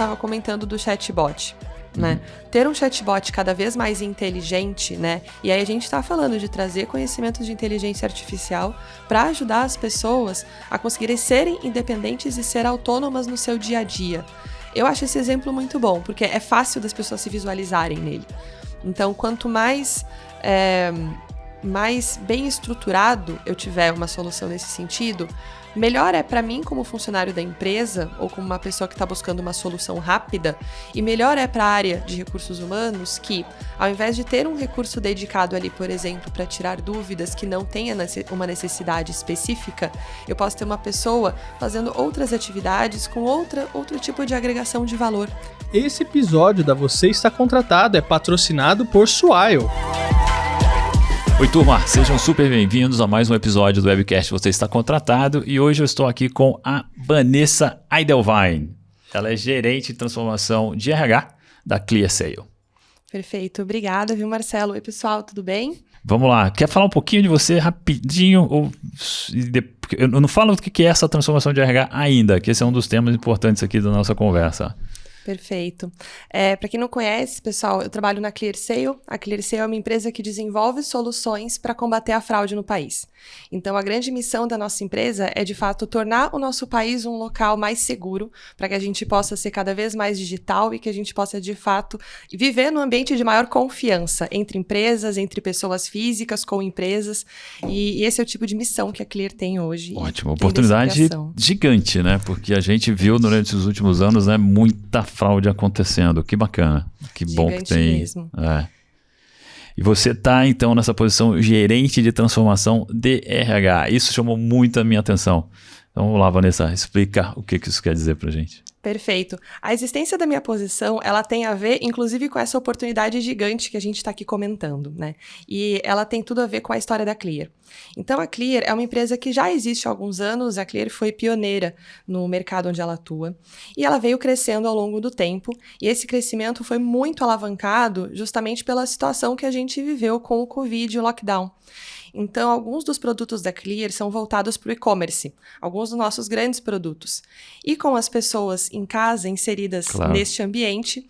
estava comentando do chatbot. Né? Ter um chatbot cada vez mais inteligente, né? E aí a gente está falando de trazer conhecimentos de inteligência artificial para ajudar as pessoas a conseguirem serem independentes e ser autônomas no seu dia a dia. Eu acho esse exemplo muito bom, porque é fácil das pessoas se visualizarem nele. Então, quanto mais bem estruturado eu tiver uma solução nesse sentido, melhor é para mim como funcionário da empresa ou como uma pessoa que está buscando uma solução rápida, e melhor é para a área de recursos humanos que, ao invés de ter um recurso dedicado ali, por exemplo, para tirar dúvidas que não tenha uma necessidade específica, eu posso ter uma pessoa fazendo outras atividades com outro tipo de agregação de valor. Esse episódio da Você Está Contratado é patrocinado por Swile. Oi, turma, sejam super bem-vindos a mais um episódio do Webcast Você Está Contratado, e hoje eu estou aqui com a Vanessa Eidelwein. Ela é gerente de transformação de RH da ClearSale. Perfeito, obrigada, viu, Marcelo? Oi, pessoal, tudo bem? Vamos lá, quer falar um pouquinho de você rapidinho? Eu não falo do que é essa transformação de RH ainda, que esse é um dos temas importantes aqui da nossa conversa. Perfeito. Para quem não conhece, pessoal, eu trabalho na ClearSale. A ClearSale é uma empresa que desenvolve soluções para combater a fraude no país. Então, a grande missão da nossa empresa é, de fato, tornar o nosso país um local mais seguro, para que a gente possa ser cada vez mais digital e que a gente possa, de fato, viver num ambiente de maior confiança entre empresas, entre pessoas físicas com empresas. E esse é o tipo de missão que a Clear tem hoje. Ótimo, oportunidade gigante, né? Porque a gente viu durante os últimos anos, né, muita fraude acontecendo. Que bacana, que gigante bom que tem. Mesmo. E você está, então, nessa posição gerente de transformação de RH. Isso chamou muito a minha atenção. Então, vamos lá, Vanessa, explica o que isso quer dizer para a gente. Perfeito. A existência da minha posição, ela tem a ver, inclusive, com essa oportunidade gigante que a gente está aqui comentando, né? E ela tem tudo a ver com a história da Clear. Então, a Clear é uma empresa que já existe há alguns anos. A Clear foi pioneira no mercado onde ela atua, e ela veio crescendo ao longo do tempo, e esse crescimento foi muito alavancado justamente pela situação que a gente viveu com o Covid e o lockdown. Então, alguns dos produtos da Clear são voltados para o e-commerce, alguns dos nossos grandes produtos. E com as pessoas em casa, inseridas neste ambiente,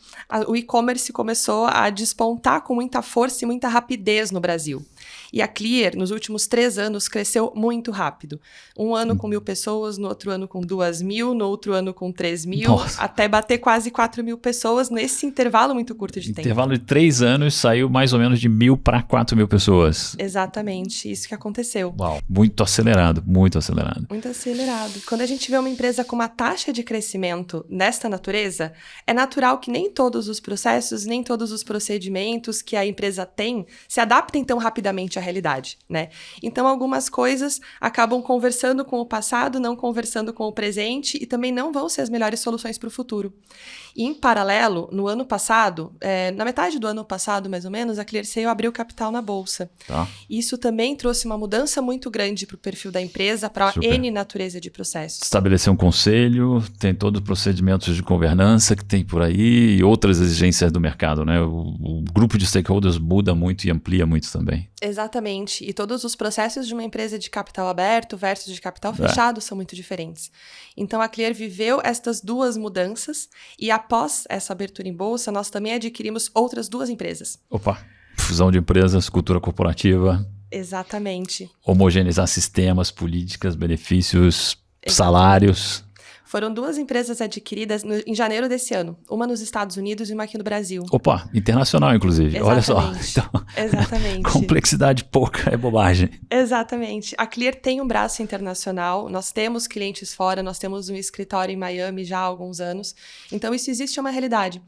o e-commerce começou a despontar com muita força e muita rapidez no Brasil. E a Clear, nos últimos 3 anos, cresceu muito rápido. Um ano com 1.000 pessoas, no outro ano com 2.000, no outro ano com 3.000, até bater quase 4.000 pessoas nesse intervalo muito curto de tempo. Intervalo de 3 anos, saiu mais ou menos de 1.000 para 4.000 pessoas. Exatamente, isso que aconteceu. Uau, muito acelerado, muito acelerado. Muito acelerado. Quando a gente vê uma empresa com uma taxa de crescimento desta natureza, é natural que nem todos os processos, nem todos os procedimentos que a empresa tem se adaptem tão rapidamente à realidade, né? Então, algumas coisas acabam conversando com o passado, não conversando com o presente, e também não vão ser as melhores soluções para o futuro. E, em paralelo, no ano passado, na metade do ano passado, mais ou menos, a ClearSale abriu capital na Bolsa. Isso também trouxe uma mudança muito grande para o perfil da empresa, para a N natureza de processos. Estabelecer um conselho, tem todos os procedimentos de governança que tem por aí e outras exigências do mercado, né? O grupo de stakeholders muda muito e amplia muito também. Exatamente. E todos os processos de uma empresa de capital aberto versus de capital fechado são muito diferentes. Então, a Clear viveu estas 2 mudanças, e após essa abertura em bolsa, nós também adquirimos outras 2 empresas. Fusão de empresas, cultura corporativa. Exatamente. Homogeneizar sistemas, políticas, benefícios, salários. Foram 2 empresas adquiridas em janeiro desse ano. Uma nos Estados Unidos e uma aqui no Brasil. Internacional, inclusive. Exatamente. Olha só. Então, exatamente. Complexidade pouca é bobagem. Exatamente. A Clear tem um braço internacional. Nós temos clientes fora, nós temos um escritório em Miami já há alguns anos. Então, isso existe, é uma realidade.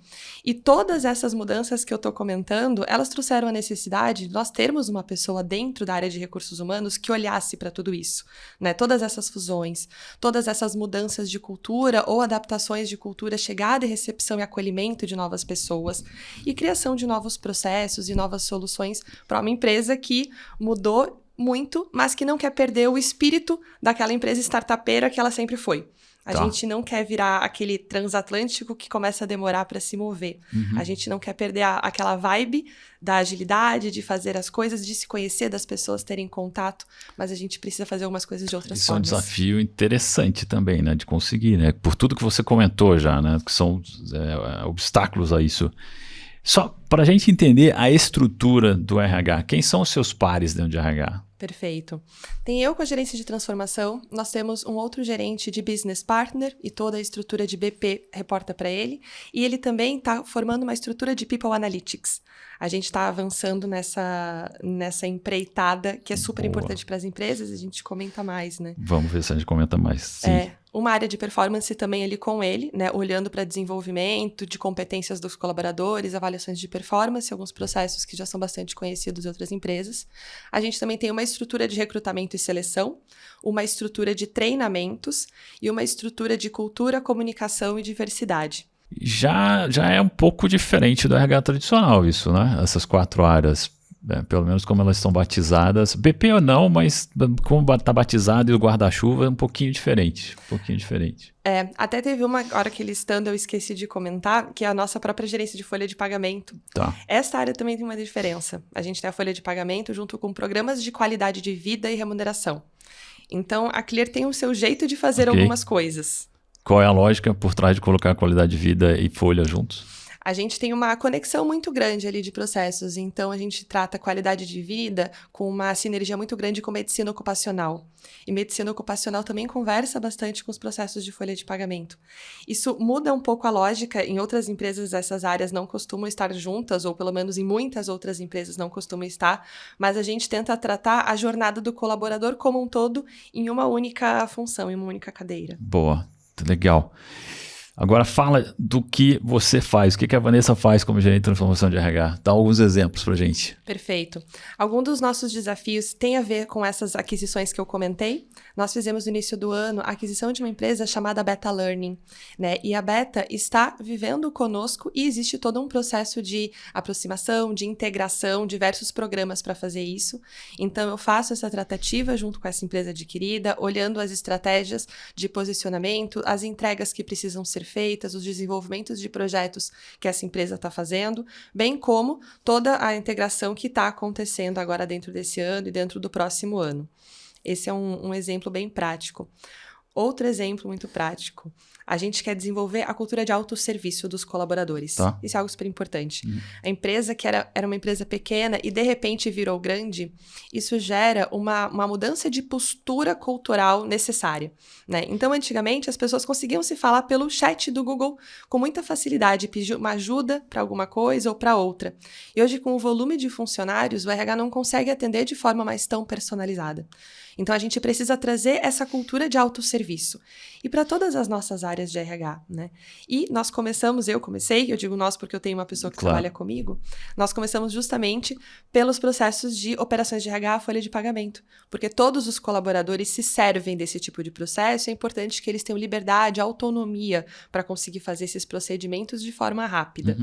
E todas essas mudanças que eu estou comentando, elas trouxeram a necessidade de nós termos uma pessoa dentro da área de recursos humanos que olhasse para tudo isso, né? Todas essas fusões, todas essas mudanças de cultura ou adaptações de cultura, chegada e recepção e acolhimento de novas pessoas, e criação de novos processos e novas soluções para uma empresa que mudou muito, mas que não quer perder o espírito daquela empresa startupeira que ela sempre foi. A gente não quer virar aquele transatlântico que começa a demorar para se mover. A gente não quer perder aquela vibe da agilidade, de fazer as coisas, de se conhecer, das pessoas terem contato, mas a gente precisa fazer algumas coisas de outras formas. Isso é um desafio interessante também, né, de conseguir, né, por tudo que você comentou já, né, que são obstáculos a isso. Só para a gente entender a estrutura do RH, quem são os seus pares dentro de RH? Perfeito. Tem eu com a gerência de transformação, nós temos um outro gerente de business partner e toda a estrutura de BP reporta para ele, e ele também está formando uma estrutura de people analytics. A gente está avançando nessa empreitada que é super importante para as empresas, a gente comenta mais, né? Vamos ver se a gente comenta mais. Sim. Uma área de performance também ali com ele, né, olhando para desenvolvimento de competências dos colaboradores, avaliações de performance, alguns processos que já são bastante conhecidos de outras empresas. A gente também tem uma estrutura de recrutamento e seleção, uma estrutura de treinamentos e uma estrutura de cultura, comunicação e diversidade. Já é um pouco diferente do RH tradicional isso, né? Essas 4 áreas. Pelo menos como elas estão batizadas. BP ou não, mas como está batizado e o guarda-chuva é um pouquinho diferente. Até teve uma hora que listando eu esqueci de comentar, que é a nossa própria gerência de folha de pagamento. Tá. Essa área também tem uma diferença. A gente tem a folha de pagamento junto com programas de qualidade de vida e remuneração. Então, a Clear tem o seu jeito de fazer algumas coisas. Qual é a lógica por trás de colocar qualidade de vida e folha juntos? A gente tem uma conexão muito grande ali de processos, então a gente trata a qualidade de vida com uma sinergia muito grande com medicina ocupacional. E medicina ocupacional também conversa bastante com os processos de folha de pagamento. Isso muda um pouco a lógica, em outras empresas essas áreas não costumam estar juntas, ou pelo menos em muitas outras empresas não costumam estar, mas a gente tenta tratar a jornada do colaborador como um todo em uma única função, em uma única cadeira. Boa, legal. Agora fala do que você faz, o que a Vanessa faz como gerente de transformação de RH. Dá alguns exemplos pra gente. Perfeito. Alguns dos nossos desafios têm a ver com essas aquisições que eu comentei. Nós fizemos no início do ano a aquisição de uma empresa chamada Beta Learning, né? E a Beta está vivendo conosco e existe todo um processo de aproximação, de integração, diversos programas para fazer isso. Então eu faço essa tratativa junto com essa empresa adquirida, olhando as estratégias de posicionamento, as entregas que precisam ser feitas, os desenvolvimentos de projetos que essa empresa está fazendo, bem como toda a integração que está acontecendo agora dentro desse ano e dentro do próximo ano. Esse é um exemplo bem prático. Outro exemplo muito prático, a gente quer desenvolver a cultura de autosserviço dos colaboradores. Tá. Isso é algo super importante. A empresa que era uma empresa pequena e de repente virou grande, isso gera uma mudança de postura cultural necessária, né? Então, antigamente, as pessoas conseguiam se falar pelo chat do Google com muita facilidade, pedir uma ajuda para alguma coisa ou para outra. E hoje, com o volume de funcionários, o RH não consegue atender de forma mais tão personalizada. Então, a gente precisa trazer essa cultura de autosserviço. E para todas as nossas áreas de RH, né? E nós começamos, eu digo nós porque eu tenho uma pessoa que trabalha comigo, nós começamos justamente pelos processos de operações de RH, folha de pagamento. Porque todos os colaboradores se servem desse tipo de processo, é importante que eles tenham liberdade, autonomia para conseguir fazer esses procedimentos de forma rápida.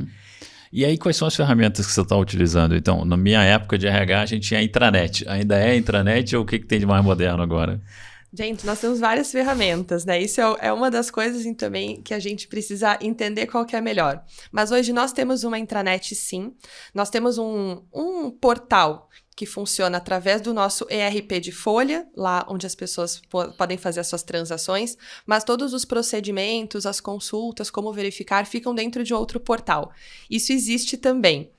E aí, quais são as ferramentas que você está utilizando? Então, na minha época de RH, a gente tinha a intranet. Ainda é a intranet ou o que tem de mais moderno agora? Gente, nós temos várias ferramentas, né? Isso é uma das coisas também que a gente precisa entender qual que é melhor. Mas hoje nós temos uma intranet, sim. Nós temos um portal que funciona através do nosso ERP de folha, lá onde as pessoas podem fazer as suas transações, mas todos os procedimentos, as consultas, como verificar, ficam dentro de outro portal. Isso existe também.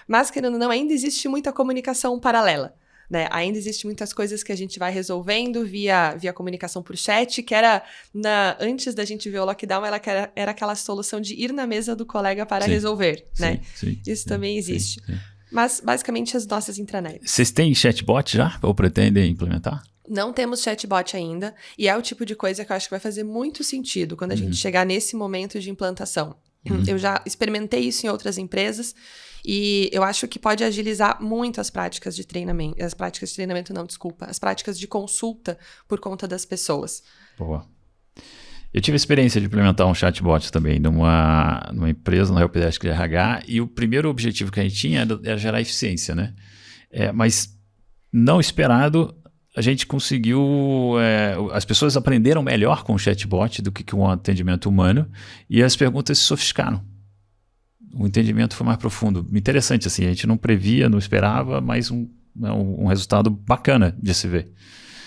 Mas, querendo ou não, ainda existe muita comunicação paralela, né? Ainda existe muitas coisas que a gente vai resolvendo via comunicação por chat, que era, antes da gente ver o lockdown, era aquela solução de ir na mesa do colega para resolver, né? Isso também existe. Sim. Mas, basicamente, as nossas intranets. Vocês têm chatbot já? Ou pretendem implementar? Não temos chatbot ainda. E é o tipo de coisa que eu acho que vai fazer muito sentido quando a gente chegar nesse momento de implantação. Eu já experimentei isso em outras empresas e eu acho que pode agilizar muito as práticas de treinamento. As práticas de treinamento não, desculpa. As práticas de consulta por conta das pessoas. Boa. Eu tive a experiência de implementar um chatbot também numa empresa, na Helpdesk de RH, e o primeiro objetivo que a gente tinha era gerar eficiência, né? Mas não esperado, a gente conseguiu... as pessoas aprenderam melhor com o chatbot do que com o atendimento humano e as perguntas se sofisticaram. O entendimento foi mais profundo. Interessante, assim, a gente não previa, não esperava, mas um resultado bacana de se ver.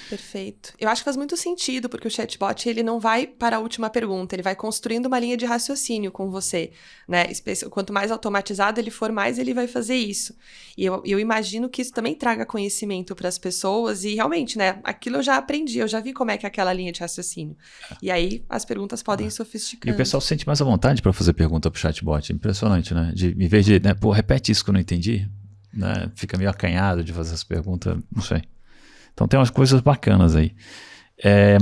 Perfeito. Eu acho que faz muito sentido, porque o chatbot, ele não vai para a última pergunta, ele vai construindo uma linha de raciocínio com você, né? Quanto mais automatizado ele for, mais ele vai fazer isso. E eu imagino que isso também traga conhecimento para as pessoas e realmente, né? Aquilo eu já aprendi, eu já vi como é que é aquela linha de raciocínio. E aí as perguntas podem ir sofisticando. E o pessoal se sente mais à vontade para fazer pergunta pro chatbot. Impressionante, né? Em vez de, né, repete isso que eu não entendi, né? Fica meio acanhado de fazer essa pergunta, não sei. Então tem umas coisas bacanas aí.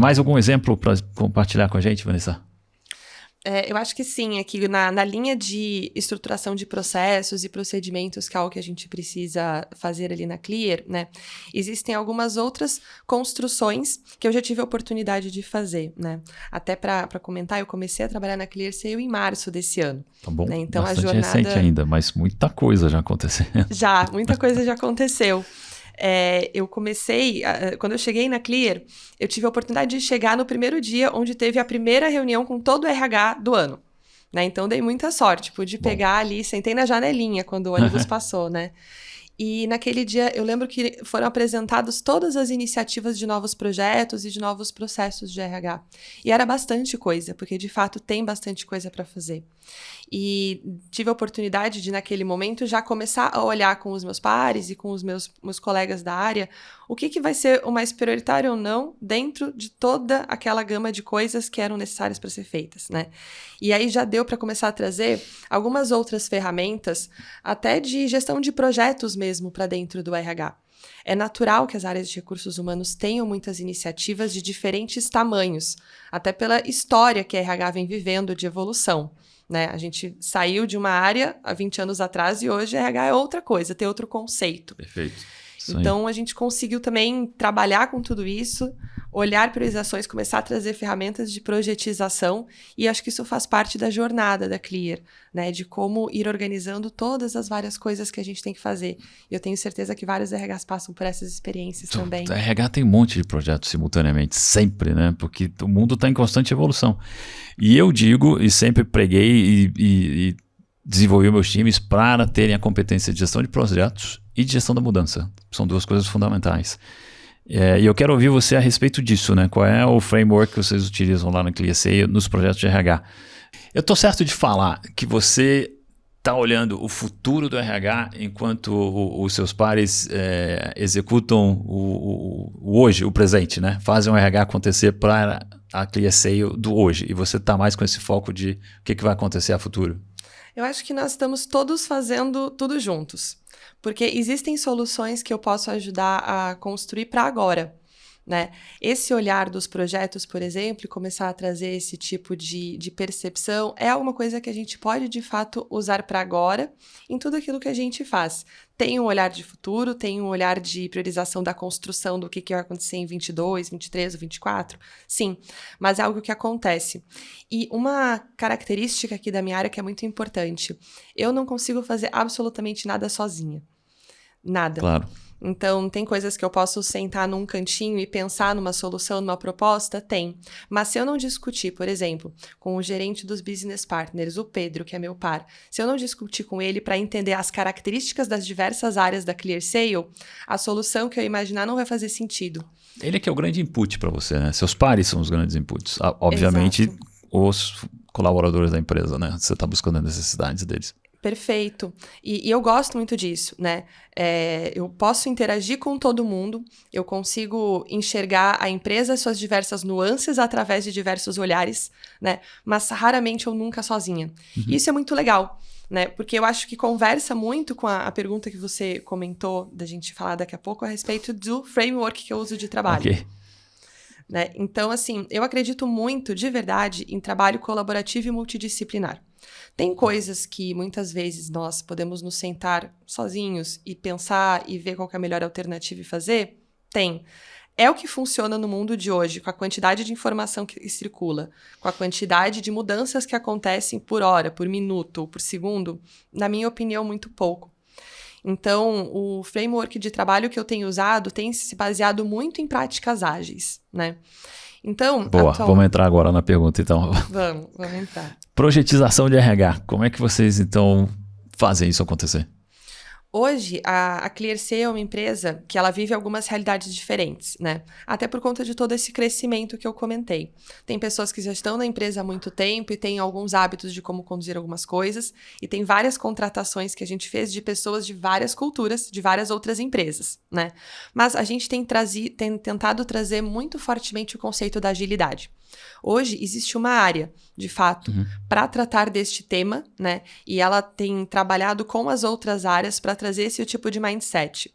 Mais algum exemplo para compartilhar com a gente, Vanessa? Eu acho que sim, aqui na linha de estruturação de processos e procedimentos, que é algo que a gente precisa fazer ali na Clear, né? Existem algumas outras construções que eu já tive a oportunidade de fazer, né? Até para comentar, eu comecei a trabalhar na Clear Sale em março desse ano. Tá bom, né? Então, bastante a jornada... recente ainda, mas muita coisa já aconteceu. Já, muita coisa já aconteceu. Eu comecei, quando eu cheguei na Clear, eu tive a oportunidade de chegar no primeiro dia onde teve a primeira reunião com todo o RH do ano, né? Então, dei muita sorte, pude pegar ali, sentei na janelinha quando o ônibus passou, né? E naquele dia, eu lembro que foram apresentadas todas as iniciativas de novos projetos e de novos processos de RH. E era bastante coisa, porque de fato tem bastante coisa para fazer. E tive a oportunidade de, naquele momento, já começar a olhar com os meus pares e com os meus colegas da área o que vai ser o mais prioritário ou não dentro de toda aquela gama de coisas que eram necessárias para ser feitas, né? E aí já deu para começar a trazer algumas outras ferramentas, até de gestão de projetos mesmo para dentro do RH. É natural que as áreas de recursos humanos tenham muitas iniciativas de diferentes tamanhos, até pela história que a RH vem vivendo de evolução. Né? A gente saiu de uma área há 20 anos atrás e hoje a RH é outra coisa, tem outro conceito. Perfeito. Então, a gente conseguiu também trabalhar com tudo isso, olhar priorizações, começar a trazer ferramentas de projetização, e acho que isso faz parte da jornada da Clear, né? De como ir organizando todas as várias coisas que a gente tem que fazer. E eu tenho certeza que vários RHs passam por essas experiências também. A RH tem um monte de projetos simultaneamente, sempre, né? Porque o mundo está em constante evolução. E eu digo, e sempre preguei e desenvolvi meus times para terem a competência de gestão de projetos e de gestão da mudança. São duas coisas fundamentais. E eu quero ouvir você a respeito disso, né? Qual é o framework que vocês utilizam lá na Clear Sale nos projetos de RH? Eu estou certo de falar que você está olhando o futuro do RH enquanto os seus pares executam o hoje, o presente, né? Fazem o RH acontecer para a Clear Sale do hoje. E você está mais com esse foco de o que vai acontecer a futuro? Eu acho que nós estamos todos fazendo tudo juntos. Porque existem soluções que eu posso ajudar a construir para agora, né? Esse olhar dos projetos, por exemplo, e começar a trazer esse tipo de percepção é alguma coisa que a gente pode, de fato, usar para agora em tudo aquilo que a gente faz. Tem um olhar de futuro, tem um olhar de priorização da construção do que vai acontecer em 22, 23 ou 24, sim, mas é algo que acontece. E uma característica aqui da minha área que é muito importante, eu não consigo fazer absolutamente nada sozinha. Nada. Claro. Então, tem coisas que eu posso sentar num cantinho e pensar numa solução, numa proposta? Tem. Mas se eu não discutir, por exemplo, com o gerente dos business partners, o Pedro, que é meu par, se eu não discutir com ele para entender as características das diversas áreas da Clear Sale, a solução que eu imaginar não vai fazer sentido. Ele é que é o grande input para você, né? Seus pares são os grandes inputs. Obviamente, exato, os colaboradores da empresa, né? Você está buscando as necessidades deles. Perfeito. E eu gosto muito disso, né? Eu posso interagir com todo mundo, eu consigo enxergar a empresa, suas diversas nuances através de diversos olhares, né? Mas raramente ou nunca sozinha. Uhum. Isso é muito legal, né? Porque eu acho que conversa muito com a pergunta que você comentou, da gente falar daqui a pouco, a respeito do framework que eu uso de trabalho. Ok. Né? Então, assim, eu acredito muito, de verdade, em trabalho colaborativo e multidisciplinar. Tem coisas que muitas vezes nós podemos nos sentar sozinhos e pensar e ver qual que é a melhor alternativa e fazer? Tem. É o que funciona no mundo de hoje, com a quantidade de informação que circula, com a quantidade de mudanças que acontecem por hora, por minuto ou por segundo, na minha opinião, muito pouco. Então, o framework de trabalho que eu tenho usado tem se baseado muito em práticas ágeis, né? Então, Boa, vamos entrar agora na pergunta, então. Vamos entrar. Projetização de RH. Como é que vocês, então, fazem isso acontecer? Hoje, a ClearC é uma empresa que ela vive algumas realidades diferentes, né? Até por conta de todo esse crescimento que eu comentei. Tem pessoas que já estão na empresa há muito tempo e têm alguns hábitos de como conduzir algumas coisas, e tem várias contratações que a gente fez de pessoas de várias culturas, de várias outras empresas, né? Mas a gente tem tentado trazer muito fortemente o conceito da agilidade. Hoje existe uma área, de fato, para tratar deste tema, né? E ela tem trabalhado com as outras áreas para trazer esse tipo de mindset.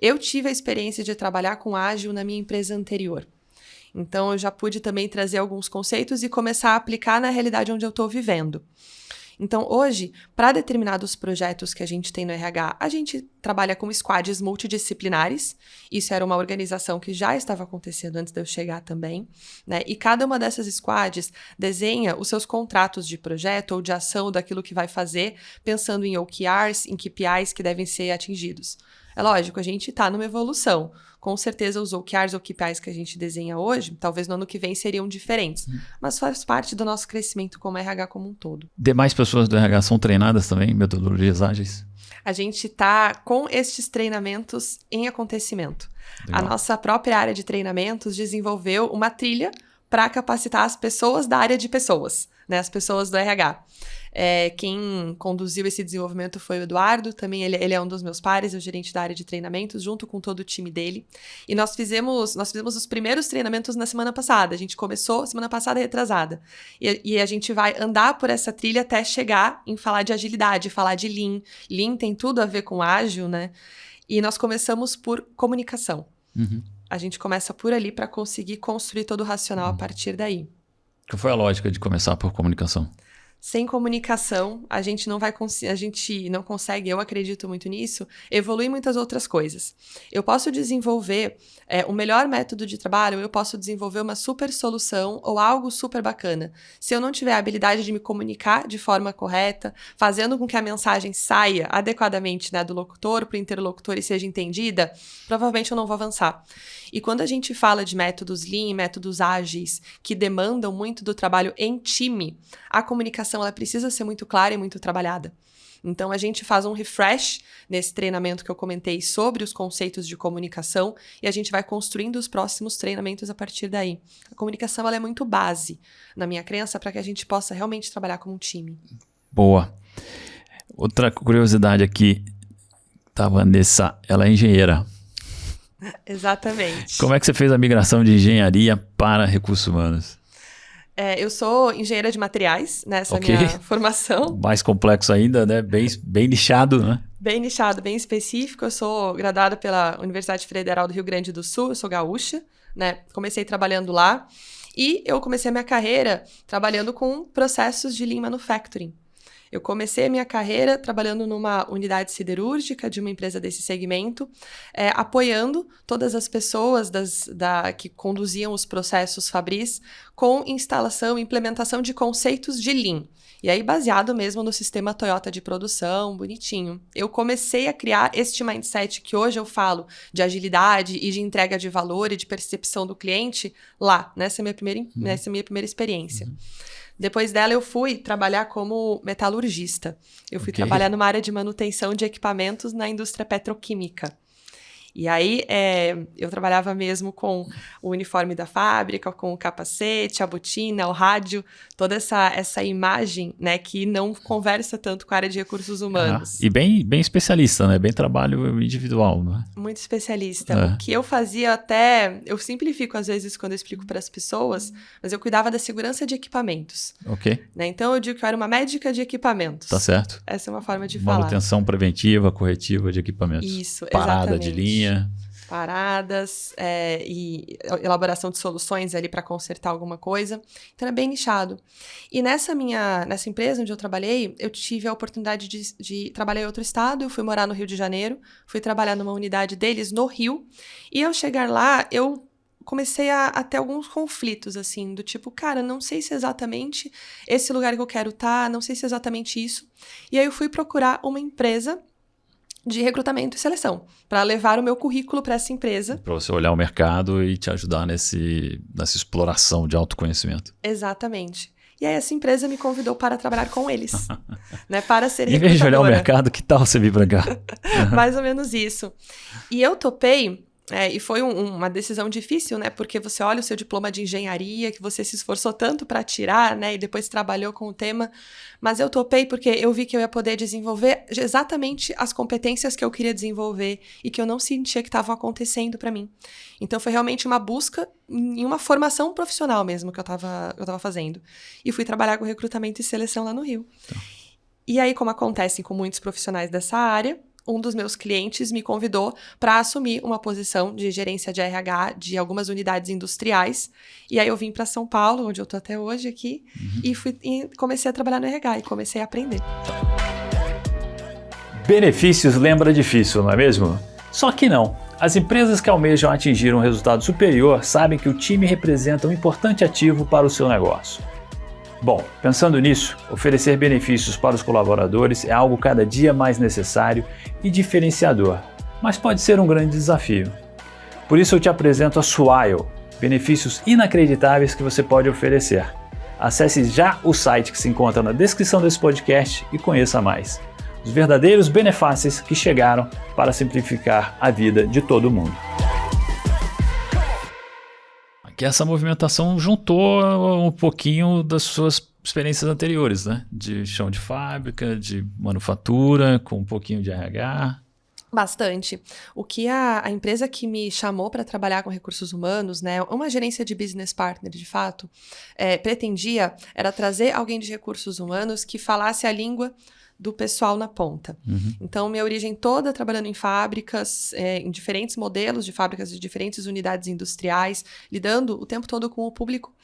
Eu tive a experiência de trabalhar com ágil na minha empresa anterior. Então, eu já pude também trazer alguns conceitos e começar a aplicar na realidade onde eu estou vivendo. Então, hoje, para determinados projetos que a gente tem no RH, a gente trabalha com squads multidisciplinares. Isso era uma organização que já estava acontecendo antes de eu chegar também, né? E cada uma dessas squads desenha os seus contratos de projeto ou de ação daquilo que vai fazer, pensando em OKRs, em KPIs que devem ser atingidos. É lógico, a gente está numa evolução. Com certeza, os OKRs ou KPIs que a gente desenha hoje, talvez no ano que vem seriam diferentes. Mas faz parte do nosso crescimento como RH como um todo. Demais pessoas do RH são treinadas também em metodologias ágeis? A gente está com estes treinamentos em acontecimento. Legal. A nossa própria área de treinamentos desenvolveu uma trilha para capacitar as pessoas da área de pessoas, né? As pessoas do RH. Quem conduziu esse desenvolvimento foi o Eduardo, também ele é um dos meus pares, é o gerente da área de treinamentos, junto com todo o time dele. E nós fizemos os primeiros treinamentos na semana passada. A gente começou semana passada retrasada. E a gente vai andar por essa trilha até chegar em falar de agilidade, falar de Lean. Lean tem tudo a ver com ágil, né? E nós começamos por comunicação. A gente começa por ali para conseguir construir todo o racional a partir daí. Qual foi a lógica de começar por comunicação? Sem comunicação, a gente não consegue, eu acredito muito nisso, evoluir muitas outras coisas. Eu posso desenvolver o melhor método de trabalho, eu posso desenvolver uma super solução ou algo super bacana. Se eu não tiver a habilidade de me comunicar de forma correta, fazendo com que a mensagem saia adequadamente, né, do locutor para o interlocutor e seja entendida, provavelmente eu não vou avançar. E quando a gente fala de métodos Lean, métodos ágeis, que demandam muito do trabalho em time, a comunicação ela precisa ser muito clara e muito trabalhada. Então, a gente faz um refresh nesse treinamento que eu comentei sobre os conceitos de comunicação e a gente vai construindo os próximos treinamentos a partir daí. A comunicação ela é muito base, na minha crença, para que a gente possa realmente trabalhar como um time. Boa. Outra curiosidade aqui, tá, Vanessa, ela é engenheira. Exatamente. Como é que você fez a migração de engenharia para recursos humanos? Eu sou engenheira de materiais, nessa minha formação. Mais complexo ainda, né? Bem nichado, né? Bem nichado, bem específico. Eu sou graduada pela Universidade Federal do Rio Grande do Sul, eu sou gaúcha, né? Comecei trabalhando lá e eu comecei a minha carreira trabalhando com processos de Lean Manufacturing. Eu comecei a minha carreira trabalhando numa unidade siderúrgica de uma empresa desse segmento, apoiando todas as pessoas que conduziam os processos Fabris com instalação e implementação de conceitos de Lean. E aí, baseado mesmo no sistema Toyota de produção, bonitinho. Eu comecei a criar este mindset que hoje eu falo de agilidade e de entrega de valor e de percepção do cliente lá, nessa minha primeira experiência. Depois dela, eu fui trabalhar como metalurgista. Eu fui trabalhar numa área de manutenção de equipamentos na indústria petroquímica. E aí, eu trabalhava mesmo com o uniforme da fábrica, com o capacete, a botina, o rádio, toda essa imagem, né, que não conversa tanto com a área de recursos humanos. E bem especialista, né? Bem trabalho individual, né? Muito especialista. O que eu fazia eu simplifico às vezes quando eu explico para as pessoas, mas eu cuidava da segurança de equipamentos. Né? Então, eu digo que eu era uma médica de equipamentos. Tá certo. Essa é uma forma de falar. Manutenção preventiva, corretiva de equipamentos. Isso, Parada exatamente. de linha. Paradas e elaboração de soluções ali para consertar alguma coisa. Então, é bem nichado. E nessa empresa onde eu trabalhei, eu tive a oportunidade de trabalhar em outro estado. Eu fui morar no Rio de Janeiro, fui trabalhar numa unidade deles no Rio. E ao chegar lá, eu comecei a ter alguns conflitos, assim, do tipo, cara, não sei se é exatamente esse lugar que eu quero estar, não sei se é exatamente isso. E aí eu fui procurar uma empresa de recrutamento e seleção, para levar o meu currículo para essa empresa. Para você olhar o mercado e te ajudar nessa exploração de autoconhecimento. Exatamente. E aí essa empresa me convidou para trabalhar com eles, né, para ser recrutadora. Em vez de olhar o mercado, que tal você vir para cá? Mais ou menos isso. E eu topei, e foi uma decisão difícil, né, porque você olha o seu diploma de engenharia, que você se esforçou tanto para tirar, né, e depois trabalhou com o tema, mas eu topei porque eu vi que eu ia poder desenvolver exatamente as competências que eu queria desenvolver e que eu não sentia que estavam acontecendo para mim. Então foi realmente uma busca em uma formação profissional mesmo que eu tava fazendo. E fui trabalhar com recrutamento e seleção lá no Rio. Então. E aí, como acontece com muitos profissionais dessa área, um dos meus clientes me convidou para assumir uma posição de gerência de RH de algumas unidades industriais. E aí eu vim para São Paulo, onde eu estou até hoje aqui, e comecei a trabalhar no RH e comecei a aprender. Benefícios lembra difícil, não é mesmo? Só que não. As empresas que almejam atingir um resultado superior sabem que o time representa um importante ativo para o seu negócio. Bom, pensando nisso, oferecer benefícios para os colaboradores é algo cada dia mais necessário e diferenciador, mas pode ser um grande desafio. Por isso eu te apresento a Swile, benefícios inacreditáveis que você pode oferecer. Acesse já o site que se encontra na descrição desse podcast e conheça mais. Os verdadeiros benefícios que chegaram para simplificar a vida de todo mundo. Que essa movimentação juntou um pouquinho das suas experiências anteriores, né? De chão de fábrica, de manufatura, com um pouquinho de RH. Bastante. O que a empresa que me chamou para trabalhar com recursos humanos, né, uma gerência de business partner, de fato, pretendia era trazer alguém de recursos humanos que falasse a língua do pessoal na ponta. Então, minha origem toda trabalhando em fábricas, em diferentes modelos de fábricas de diferentes unidades industriais, lidando o tempo todo com o público.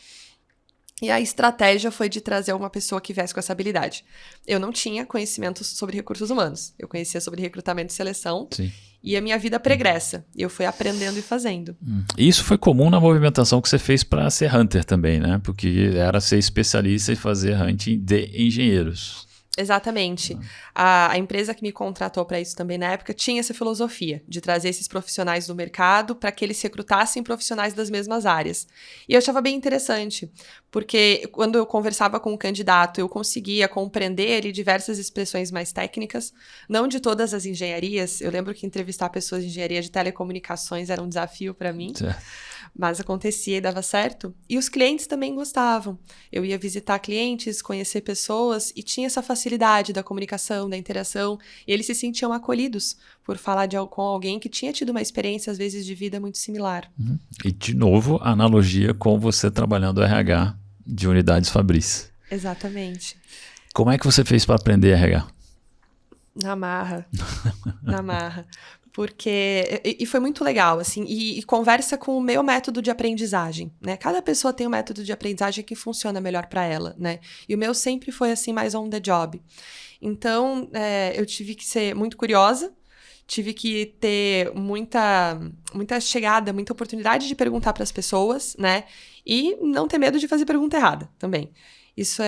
E a estratégia foi de trazer uma pessoa que viesse com essa habilidade. Eu não tinha conhecimentos sobre recursos humanos. Eu conhecia sobre recrutamento e seleção. Sim. E a minha vida pregressa. Eu fui aprendendo e fazendo. E isso foi comum na movimentação que você fez para ser hunter também, né? Porque era ser especialista em fazer hunting de engenheiros. Exatamente. A empresa que me contratou para isso também na época tinha essa filosofia de trazer esses profissionais do mercado para que eles recrutassem profissionais das mesmas áreas. E eu achava bem interessante, porque quando eu conversava com o candidato, eu conseguia compreender ali diversas expressões mais técnicas, não de todas as engenharias. Eu lembro que entrevistar pessoas de engenharia de telecomunicações era um desafio para mim. Mas acontecia e dava certo. E os clientes também gostavam. Eu ia visitar clientes, conhecer pessoas e tinha essa facilidade da comunicação, da interação. E eles se sentiam acolhidos por falar com alguém que tinha tido uma experiência, às vezes, de vida muito similar. E, de novo, a analogia com você trabalhando RH de unidades Fabris. Exatamente. Como é que você fez para aprender RH? Na marra. Na marra. Porque, e foi muito legal, assim, e conversa com o meu método de aprendizagem, né? Cada pessoa tem um método de aprendizagem que funciona melhor para ela, né? E o meu sempre foi, assim, mais on the job. Então, eu tive que ser muito curiosa, tive que ter muita chegada, muita oportunidade de perguntar para as pessoas, né? E não ter medo de fazer pergunta errada também. Isso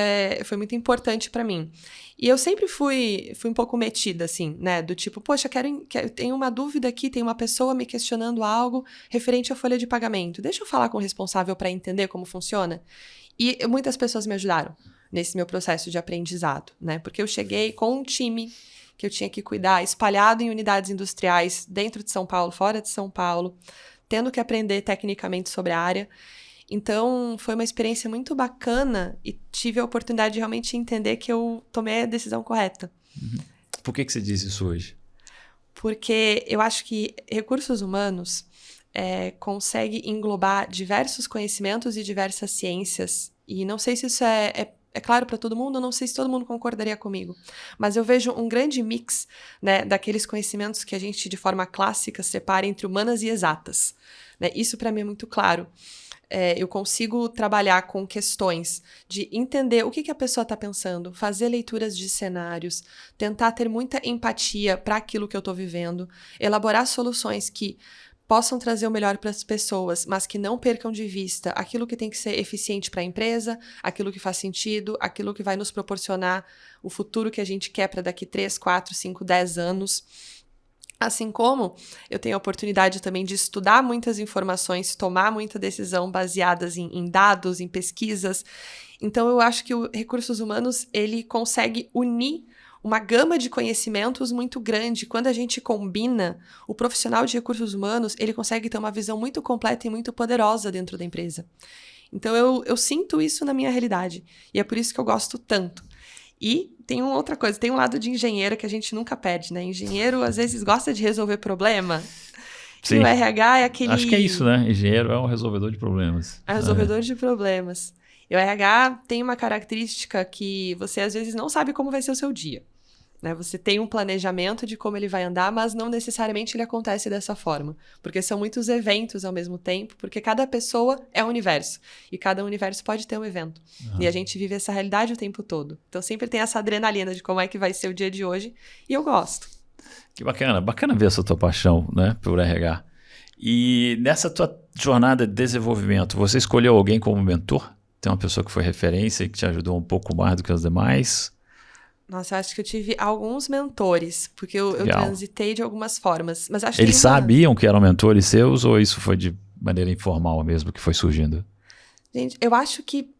foi muito importante para mim. E eu sempre fui um pouco metida, assim, né? Do tipo, poxa, tenho uma dúvida aqui, tem uma pessoa me questionando algo referente à folha de pagamento. Deixa eu falar com o responsável para entender como funciona. E muitas pessoas me ajudaram nesse meu processo de aprendizado, né? Porque eu cheguei com um time que eu tinha que cuidar, espalhado em unidades industriais, dentro de São Paulo, fora de São Paulo, tendo que aprender tecnicamente sobre a área. Então, foi uma experiência muito bacana e tive a oportunidade de realmente entender que eu tomei a decisão correta. Por que você diz isso hoje? Porque eu acho que recursos humanos consegue englobar diversos conhecimentos e diversas ciências. E não sei se isso é claro para todo mundo, não sei se todo mundo concordaria comigo. Mas eu vejo um grande mix, né, daqueles conhecimentos que a gente, de forma clássica, separa entre humanas e exatas. Né? Isso, para mim, é muito claro. Eu consigo trabalhar com questões de entender o que a pessoa está pensando, fazer leituras de cenários, tentar ter muita empatia para aquilo que eu estou vivendo, elaborar soluções que possam trazer o melhor para as pessoas, mas que não percam de vista aquilo que tem que ser eficiente para a empresa, aquilo que faz sentido, aquilo que vai nos proporcionar o futuro que a gente quer para daqui 3, 4, 5, 10 anos. Assim como eu tenho a oportunidade também de estudar muitas informações, tomar muita decisão baseadas em dados, em pesquisas. Então, eu acho que o Recursos Humanos, ele consegue unir uma gama de conhecimentos muito grande. Quando a gente combina, o profissional de recursos humanos, ele consegue ter uma visão muito completa e muito poderosa dentro da empresa. Então, eu sinto isso na minha realidade. E é por isso que eu gosto tanto. E tem uma outra coisa, tem um lado de engenheiro que a gente nunca perde, né? Engenheiro, às vezes, gosta de resolver problema. Sim. E o RH é aquele... Acho que é isso, né? Engenheiro é um resolvedor de problemas. É um resolvedor de problemas. E o RH tem uma característica que você, às vezes, não sabe como vai ser o seu dia. Né? Você tem um planejamento de como ele vai andar, mas não necessariamente ele acontece dessa forma. Porque são muitos eventos ao mesmo tempo, porque cada pessoa é um universo. E cada universo pode ter um evento. E a gente vive essa realidade o tempo todo. Então sempre tem essa adrenalina de como é que vai ser o dia de hoje. E eu gosto. Que bacana. Bacana ver essa tua paixão, né, por RH. E nessa tua jornada de desenvolvimento, você escolheu alguém como mentor? Tem uma pessoa que foi referência e que te ajudou um pouco mais do que os demais? Nossa, eu acho que eu tive alguns mentores, porque eu transitei de algumas formas. Mas acho que eles sabiam que eram mentores seus ou isso foi de maneira informal mesmo que foi surgindo? Gente, eu acho que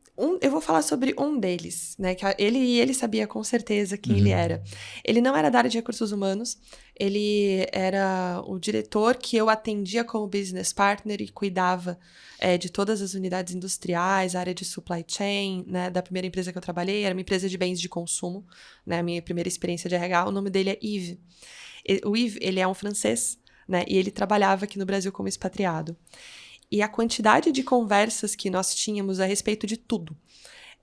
eu vou falar sobre um deles, né? Que ele sabia com certeza quem ele era. Ele não era da área de recursos humanos, ele era o diretor que eu atendia como business partner e cuidava de todas as unidades industriais, a área de supply chain, né? Da primeira empresa que eu trabalhei, era uma empresa de bens de consumo, né? A minha primeira experiência de RH, o nome dele é Yves. O Yves, ele é um francês, né? E ele trabalhava aqui no Brasil como expatriado. E a quantidade de conversas que nós tínhamos a respeito de tudo.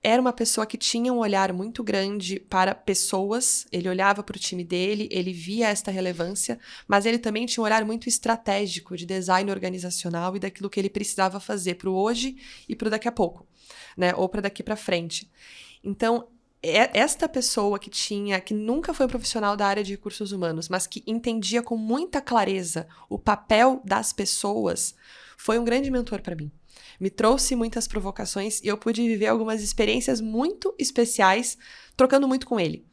Era uma pessoa que tinha um olhar muito grande para pessoas, ele olhava para o time dele, ele via esta relevância, mas ele também tinha um olhar muito estratégico de design organizacional e daquilo que ele precisava fazer para o hoje e para o daqui a pouco, né? Ou para daqui para frente. Então, esta pessoa que nunca foi profissional da área de recursos humanos, mas que entendia com muita clareza o papel das pessoas, foi um grande mentor para mim. Me trouxe muitas provocações e eu pude viver algumas experiências muito especiais trocando muito com ele.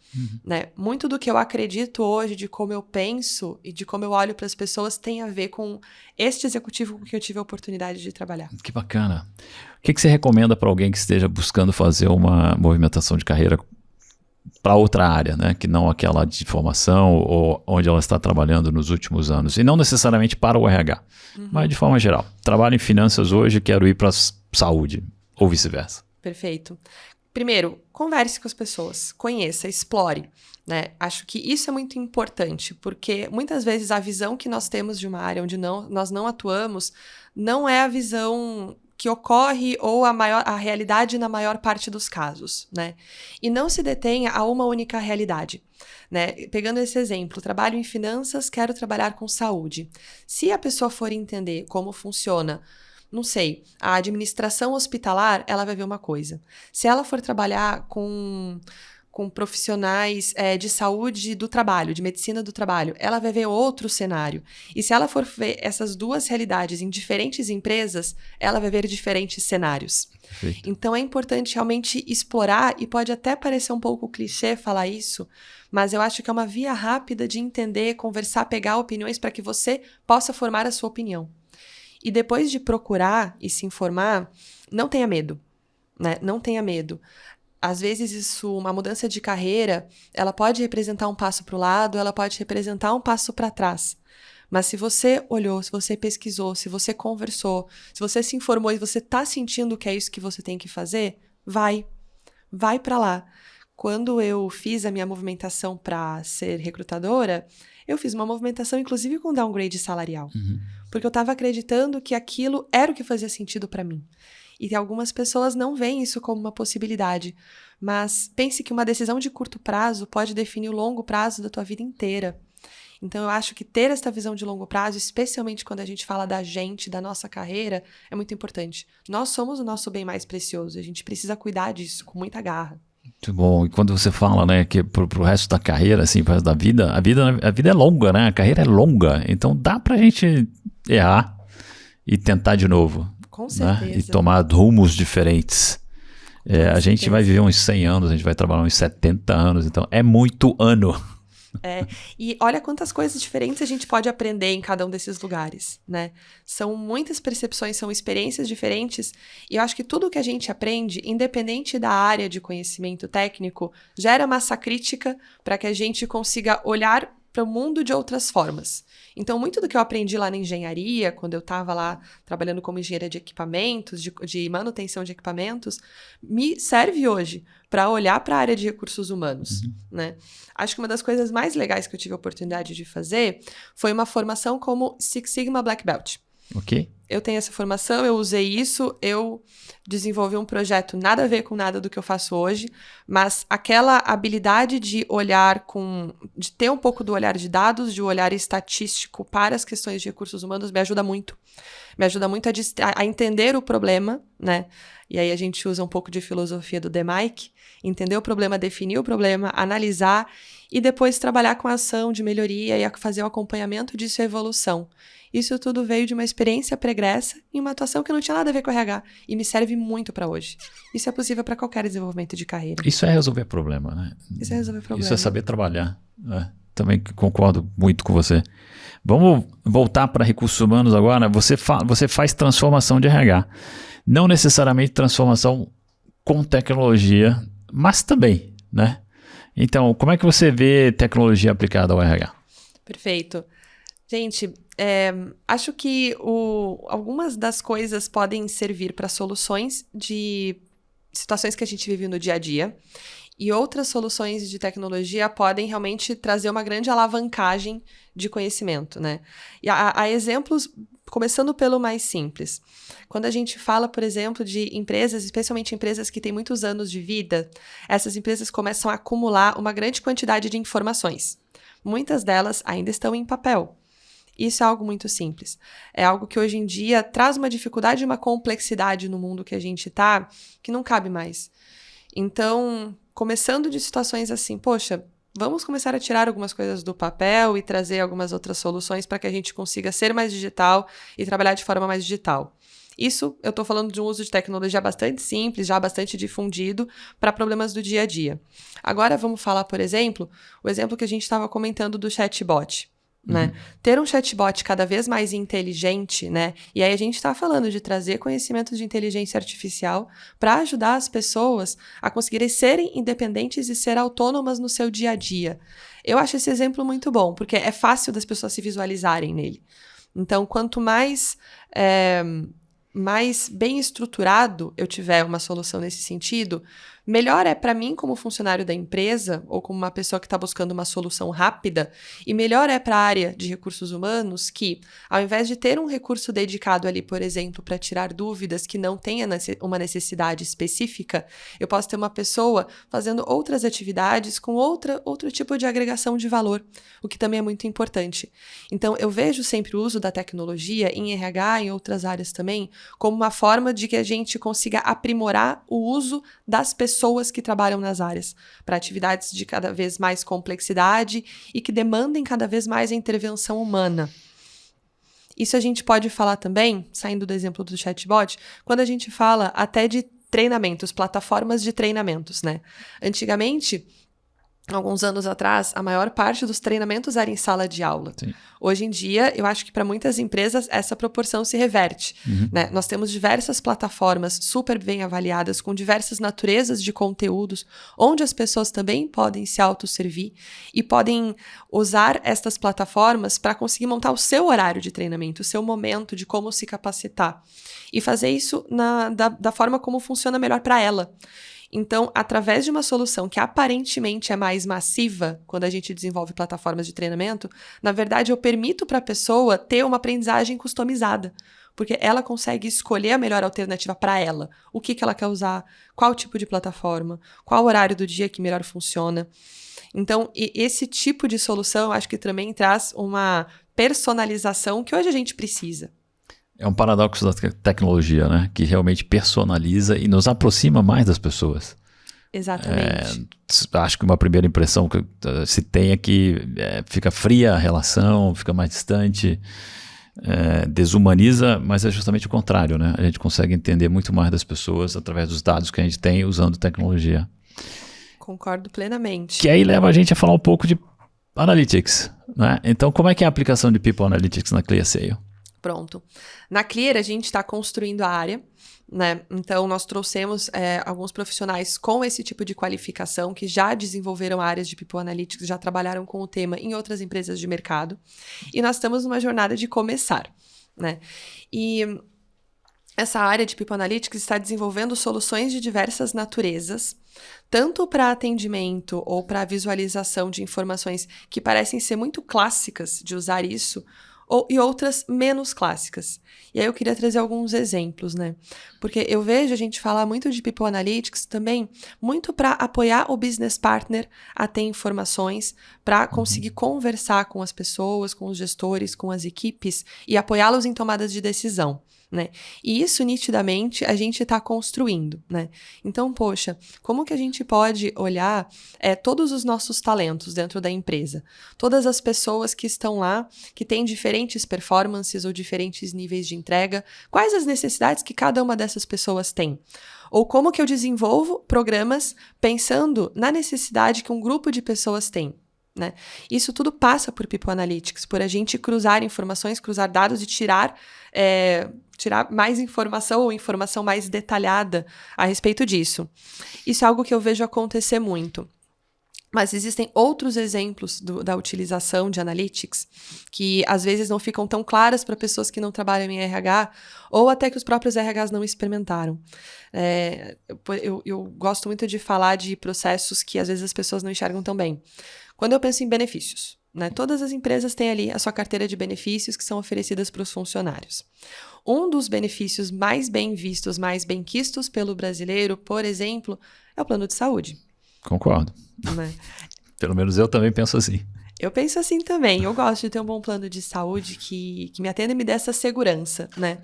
Né? Muito do que eu acredito hoje, de como eu penso e de como eu olho para as pessoas tem a ver com este executivo com que eu tive a oportunidade de trabalhar. Que bacana. O que você recomenda para alguém que esteja buscando fazer uma movimentação de carreira para outra área, né? Que não aquela de formação ou onde ela está trabalhando nos últimos anos? E não necessariamente para o RH, mas de forma geral. Trabalho em finanças hoje, quero ir para saúde, ou vice-versa. Perfeito. Primeiro, converse com as pessoas, conheça, explore. Né? Acho que isso é muito importante, porque muitas vezes a visão que nós temos de uma área onde nós não atuamos não é a visão que ocorre ou a realidade na maior parte dos casos, né? E não se detenha a uma única realidade, né? Pegando esse exemplo, trabalho em finanças, quero trabalhar com saúde. Se a pessoa for entender como funciona, não sei, a administração hospitalar, ela vai ver uma coisa. Se ela for trabalhar com profissionais de saúde do trabalho, de medicina do trabalho, ela vai ver outro cenário. E se ela for ver essas duas realidades em diferentes empresas, ela vai ver diferentes cenários. Perfeito. Então é importante realmente explorar, e pode até parecer um pouco clichê falar isso, mas eu acho que é uma via rápida de entender, conversar, pegar opiniões para que você possa formar a sua opinião. E depois de procurar e se informar, não tenha medo, né? Não tenha medo. Às vezes uma mudança de carreira, ela pode representar um passo para o lado, ela pode representar um passo para trás. Mas se você olhou, se você pesquisou, se você conversou, se você se informou e você está sentindo que é isso que você tem que fazer, vai para lá. Quando eu fiz a minha movimentação para ser recrutadora, eu fiz uma movimentação inclusive com downgrade salarial. Porque eu estava acreditando que aquilo era o que fazia sentido para mim. E algumas pessoas não veem isso como uma possibilidade. Mas pense que uma decisão de curto prazo pode definir o longo prazo da tua vida inteira. Então, eu acho que ter essa visão de longo prazo, especialmente quando a gente fala da gente, da nossa carreira, é muito importante. Nós somos o nosso bem mais precioso. A gente precisa cuidar disso com muita garra. Muito bom. E quando você fala, né, que pro resto da carreira, assim, pro resto da vida, a vida é longa, né? A carreira é longa. Então, dá pra gente errar e tentar de novo. Com certeza. Né? E tomar rumos diferentes. A gente vai viver uns 100 anos, a gente vai trabalhar uns 70 anos, então é muito ano. E olha quantas coisas diferentes a gente pode aprender em cada um desses lugares, né? São muitas percepções, são experiências diferentes, e eu acho que tudo que a gente aprende, independente da área de conhecimento técnico, gera massa crítica para que a gente consiga olhar para o mundo de outras formas. Então, muito do que eu aprendi lá na engenharia, quando eu estava lá trabalhando como engenheira de equipamentos, de manutenção de equipamentos, me serve hoje para olhar para a área de recursos humanos, né? Acho que uma das coisas mais legais que eu tive a oportunidade de fazer foi uma formação como Six Sigma Black Belt. Ok. Eu tenho essa formação, eu usei isso, eu desenvolvi um projeto nada a ver com nada do que eu faço hoje, mas aquela habilidade de olhar de ter um pouco do olhar de dados, de olhar estatístico para as questões de recursos humanos me ajuda muito. Me ajuda muito a entender o problema, né? E aí a gente usa um pouco de filosofia do DeMike, entender o problema, definir o problema, analisar e depois trabalhar com a ação de melhoria e fazer o acompanhamento disso e a evolução. Isso tudo veio de uma experiência pregressa em uma atuação que não tinha nada a ver com RH e me serve muito para hoje. Isso é possível para qualquer desenvolvimento de carreira. Isso é resolver problema, né? Isso é resolver problema. Isso é saber trabalhar. Também concordo muito com você. Vamos voltar para recursos humanos agora. Você faz transformação de RH. Não necessariamente transformação com tecnologia, mas também, né? Então, como é que você vê tecnologia aplicada ao RH? Perfeito. Gente, acho que algumas das coisas podem servir para soluções de situações que a gente vive no dia a dia, e outras soluções de tecnologia podem realmente trazer uma grande alavancagem de conhecimento, né? E há exemplos, começando pelo mais simples. Quando a gente fala, por exemplo, de empresas, especialmente empresas que têm muitos anos de vida, essas empresas começam a acumular uma grande quantidade de informações. Muitas delas ainda estão em papel. Isso é algo muito simples. É algo que hoje em dia traz uma dificuldade e uma complexidade no mundo que a gente está, que não cabe mais. Então, começando de situações assim, poxa, vamos começar a tirar algumas coisas do papel e trazer algumas outras soluções para que a gente consiga ser mais digital e trabalhar de forma mais digital. Isso, eu estou falando de um uso de tecnologia bastante simples, já bastante difundido, para problemas do dia a dia. Agora, vamos falar, por exemplo, o exemplo que a gente estava comentando do chatbot. Né? Ter um chatbot cada vez mais inteligente, né? E aí a gente está falando de trazer conhecimentos de inteligência artificial para ajudar as pessoas a conseguirem serem independentes e ser autônomas no seu dia a dia. Eu acho esse exemplo muito bom, porque é fácil das pessoas se visualizarem nele. Então, quanto mais bem estruturado eu tiver uma solução nesse sentido, melhor é para mim como funcionário da empresa ou como uma pessoa que está buscando uma solução rápida, e melhor é para a área de recursos humanos que, ao invés de ter um recurso dedicado ali, por exemplo, para tirar dúvidas que não tenha uma necessidade específica, eu posso ter uma pessoa fazendo outras atividades com outro tipo de agregação de valor, o que também é muito importante. Então, eu vejo sempre o uso da tecnologia em RH e em outras áreas também como uma forma de que a gente consiga aprimorar o uso das pessoas que trabalham nas áreas, para atividades de cada vez mais complexidade e que demandem cada vez mais a intervenção humana. Isso a gente pode falar também, saindo do exemplo do chatbot, quando a gente fala até de treinamentos, plataformas de treinamentos, né? Antigamente, alguns anos atrás, a maior parte dos treinamentos era em sala de aula. Sim. Hoje em dia, eu acho que para muitas empresas essa proporção se reverte. Né? Nós temos diversas plataformas super bem avaliadas, com diversas naturezas de conteúdos, onde as pessoas também podem se autosservir e podem usar estas plataformas para conseguir montar o seu horário de treinamento, o seu momento de como se capacitar. E fazer isso da forma como funciona melhor para ela. Então, através de uma solução que aparentemente é mais massiva, quando a gente desenvolve plataformas de treinamento, na verdade eu permito para a pessoa ter uma aprendizagem customizada, porque ela consegue escolher a melhor alternativa para ela, o que ela quer usar, qual tipo de plataforma, qual horário do dia que melhor funciona. Então, esse tipo de solução, acho que também traz uma personalização que hoje a gente precisa. É um paradoxo da tecnologia, né? Que realmente personaliza e nos aproxima mais das pessoas. Exatamente. Acho que uma primeira impressão que se tem é que fica fria a relação, fica mais distante, desumaniza, mas é justamente o contrário, né? A gente consegue entender muito mais das pessoas através dos dados que a gente tem usando tecnologia. Concordo plenamente. Que aí leva a gente a falar um pouco de Analytics, né? Então, como é que é a aplicação de People Analytics na ClearSale? Pronto. Na Clear, a gente está construindo a área, né? Então, nós trouxemos alguns profissionais com esse tipo de qualificação que já desenvolveram áreas de People Analytics, já trabalharam com o tema em outras empresas de mercado. E nós estamos numa jornada de começar, né? E essa área de People Analytics está desenvolvendo soluções de diversas naturezas, tanto para atendimento ou para visualização de informações que parecem ser muito clássicas de usar isso, e outras menos clássicas. E aí eu queria trazer alguns exemplos, né? Porque eu vejo a gente falar muito de People Analytics também, muito para apoiar o business partner a ter informações, para conseguir conversar com as pessoas, com os gestores, com as equipes e apoiá-los em tomadas de decisão. Né? E isso, nitidamente, a gente está construindo, né? Então, poxa, como que a gente pode olhar todos os nossos talentos dentro da empresa? Todas as pessoas que estão lá, que têm diferentes performances ou diferentes níveis de entrega, quais as necessidades que cada uma dessas pessoas tem? Ou como que eu desenvolvo programas pensando na necessidade que um grupo de pessoas tem? Né? Isso tudo passa por People Analytics, por a gente cruzar informações, cruzar dados e tirar mais informação ou informação mais detalhada a respeito disso. Isso é algo que eu vejo acontecer muito. Mas existem outros exemplos da utilização de Analytics que às vezes não ficam tão claras para pessoas que não trabalham em RH ou até que os próprios RHs não experimentaram. Eu gosto muito de falar de processos que às vezes as pessoas não enxergam tão bem. Quando eu penso em benefícios, né, todas as empresas têm ali a sua carteira de benefícios que são oferecidas para os funcionários. Um dos benefícios mais bem vistos, mais bem quistos pelo brasileiro, por exemplo, é o plano de saúde. Concordo. Né? Pelo menos eu também penso assim. Eu penso assim também. Eu gosto de ter um bom plano de saúde que me atenda e me dê essa segurança, né?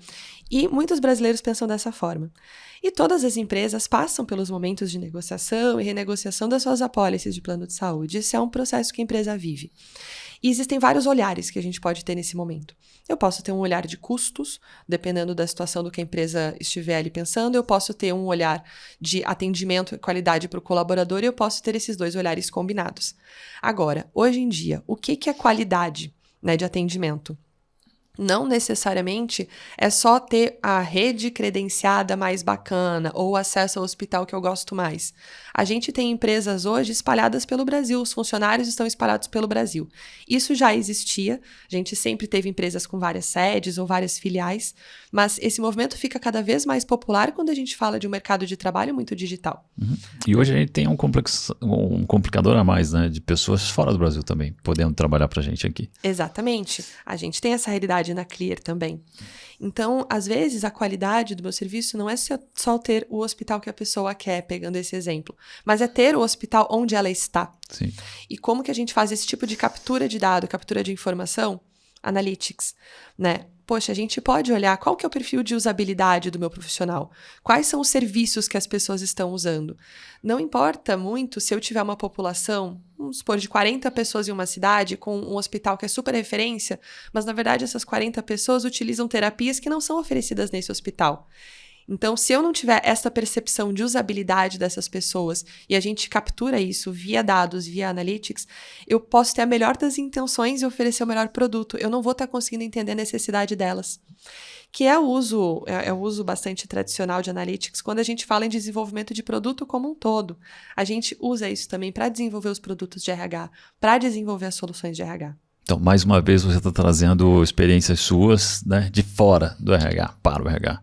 E muitos brasileiros pensam dessa forma. E todas as empresas passam pelos momentos de negociação e renegociação das suas apólices de plano de saúde. Isso é um processo que a empresa vive. E existem vários olhares que a gente pode ter nesse momento. Eu posso ter um olhar de custos, dependendo da situação do que a empresa estiver ali pensando. Eu posso ter um olhar de atendimento e qualidade para o colaborador e eu posso ter esses dois olhares combinados. Agora, hoje em dia, o que é qualidade, né, de atendimento? Não necessariamente é só ter a rede credenciada mais bacana ou acesso ao hospital que eu gosto mais. A gente tem empresas hoje espalhadas pelo Brasil, os funcionários estão espalhados pelo Brasil. Isso já existia, a gente sempre teve empresas com várias sedes ou várias filiais, mas esse movimento fica cada vez mais popular quando a gente fala de um mercado de trabalho muito digital. Uhum. E hoje a gente tem um complicador a mais, né, de pessoas fora do Brasil também, podendo trabalhar para a gente aqui. Exatamente. A gente tem essa realidade na Clear também. Então, às vezes, a qualidade do meu serviço não é só ter o hospital que a pessoa quer, pegando esse exemplo, mas é ter o hospital onde ela está. Sim. E como que a gente faz esse tipo de captura de dado, captura de informação? Analytics, né? Poxa, a gente pode olhar qual que é o perfil de usabilidade do meu profissional, quais são os serviços que as pessoas estão usando. Não importa muito se eu tiver uma população, vamos supor, de 40 pessoas em uma cidade, com um hospital que é super referência, mas na verdade essas 40 pessoas utilizam terapias que não são oferecidas nesse hospital. Então, se eu não tiver essa percepção de usabilidade dessas pessoas e a gente captura isso via dados, via analytics, eu posso ter a melhor das intenções e oferecer o melhor produto. Eu não vou estar conseguindo entender a necessidade delas. Que é o uso bastante tradicional de analytics quando a gente fala em desenvolvimento de produto como um todo. A gente usa isso também para desenvolver os produtos de RH, para desenvolver as soluções de RH. Então, mais uma vez, você está trazendo experiências suas, né, de fora do RH, para o RH.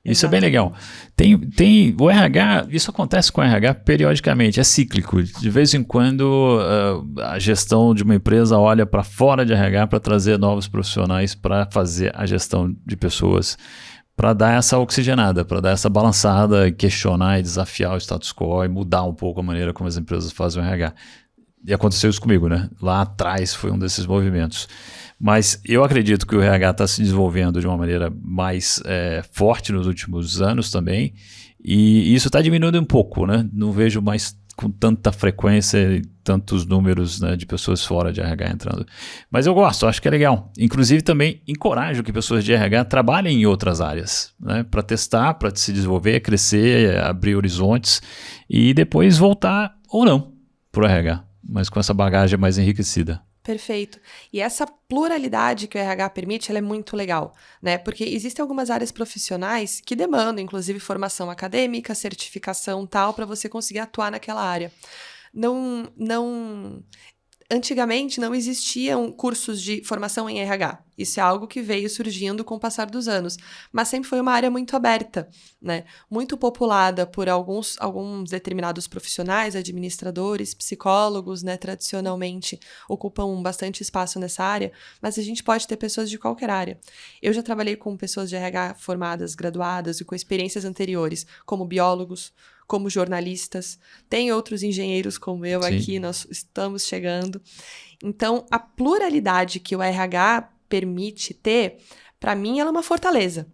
Isso Exatamente. É bem legal. Tem o RH, isso acontece com o RH periodicamente, é cíclico. De vez em quando a gestão de uma empresa olha para fora de RH para trazer novos profissionais para fazer a gestão de pessoas, para dar essa oxigenada, para dar essa balançada, questionar e desafiar o status quo e mudar um pouco a maneira como as empresas fazem o RH. E aconteceu isso comigo, né? Lá atrás foi um desses movimentos. Mas eu acredito que o RH está se desenvolvendo de uma maneira mais forte nos últimos anos também. E isso está diminuindo um pouco, né? Não vejo mais com tanta frequência e tantos números, né, de pessoas fora de RH entrando. Mas eu gosto, acho que é legal. Inclusive também encorajo que pessoas de RH trabalhem em outras áreas, né? Para testar, para se desenvolver, crescer, abrir horizontes e depois voltar ou não para o RH. mas com essa bagagem mais enriquecida. Perfeito. E essa pluralidade que o RH permite, ela é muito legal, né? Porque existem algumas áreas profissionais que demandam, inclusive, formação acadêmica, certificação, tal, para você conseguir atuar naquela área. Antigamente não existiam cursos de formação em RH. Isso é algo que veio surgindo com o passar dos anos. Mas sempre foi uma área muito aberta, né? Muito populada por alguns determinados profissionais, administradores, psicólogos, né? Tradicionalmente ocupam bastante espaço nessa área, mas a gente pode ter pessoas de qualquer área. Eu já trabalhei com pessoas de RH formadas, graduadas e com experiências anteriores, como biólogos, como jornalistas, tem outros engenheiros como eu Sim. aqui, nós estamos chegando. Então, a pluralidade que o RH permite ter, para mim, ela é uma fortaleza.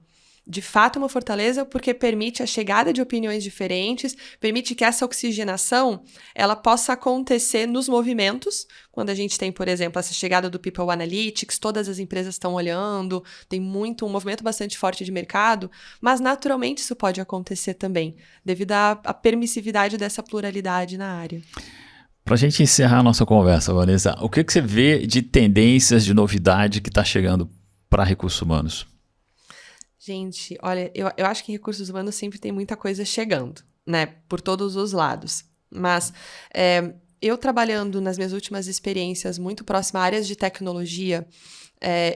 De fato, é uma fortaleza porque permite a chegada de opiniões diferentes, permite que essa oxigenação ela possa acontecer nos movimentos. Quando a gente tem, por exemplo, essa chegada do People Analytics, todas as empresas estão olhando, tem um movimento bastante forte de mercado, mas naturalmente isso pode acontecer também, devido à permissividade dessa pluralidade na área. Para a gente encerrar a nossa conversa, Vanessa, o que você vê de tendências, de novidade que está chegando para recursos humanos? Gente, olha, eu acho que em recursos humanos sempre tem muita coisa chegando, né? Por todos os lados. Mas eu trabalhando nas minhas últimas experiências muito próximas a áreas de tecnologia,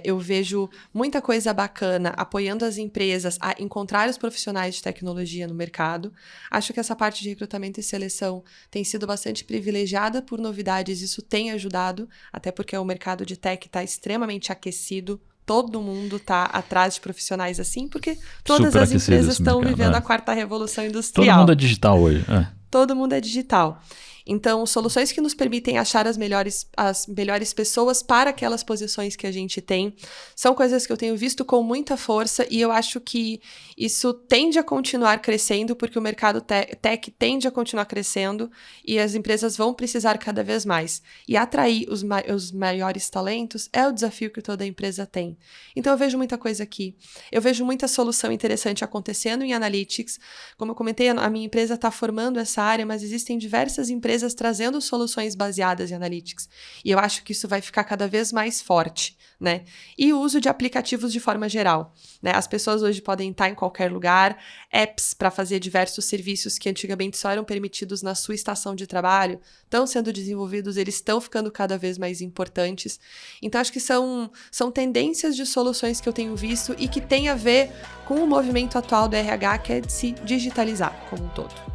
eu vejo muita coisa bacana apoiando as empresas a encontrar os profissionais de tecnologia no mercado. Acho que essa parte de recrutamento e seleção tem sido bastante privilegiada por novidades. Isso tem ajudado, até porque o mercado de tech está extremamente aquecido. Todo mundo está atrás de profissionais assim, porque todas as empresas estão vivendo a quarta revolução industrial. Todo mundo é digital hoje. Todo mundo é digital. Então, soluções que nos permitem achar as melhores pessoas para aquelas posições que a gente tem são coisas que eu tenho visto com muita força e eu acho que isso tende a continuar crescendo porque o mercado tech tende a continuar crescendo e as empresas vão precisar cada vez mais. E atrair os maiores talentos é o desafio que toda empresa tem. Então, eu vejo muita coisa aqui. Eu vejo muita solução interessante acontecendo em Analytics. Como eu comentei, a minha empresa está formando essa área, mas existem diversas empresas trazendo soluções baseadas em Analytics. E eu acho que isso vai ficar cada vez mais forte, né? E o uso de aplicativos de forma geral, né? As pessoas hoje podem estar em qualquer lugar, apps para fazer diversos serviços que antigamente só eram permitidos na sua estação de trabalho, estão sendo desenvolvidos, eles estão ficando cada vez mais importantes. Então, acho que são tendências de soluções que eu tenho visto e que tem a ver com o movimento atual do RH, que é de se digitalizar como um todo.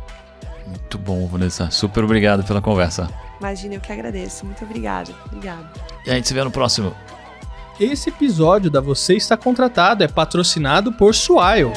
Muito bom, Vanessa. Super obrigado pela conversa. Imagina, eu que agradeço. Muito obrigada. E a gente se vê no próximo. Esse episódio da Você Está Contratado é patrocinado por Swile.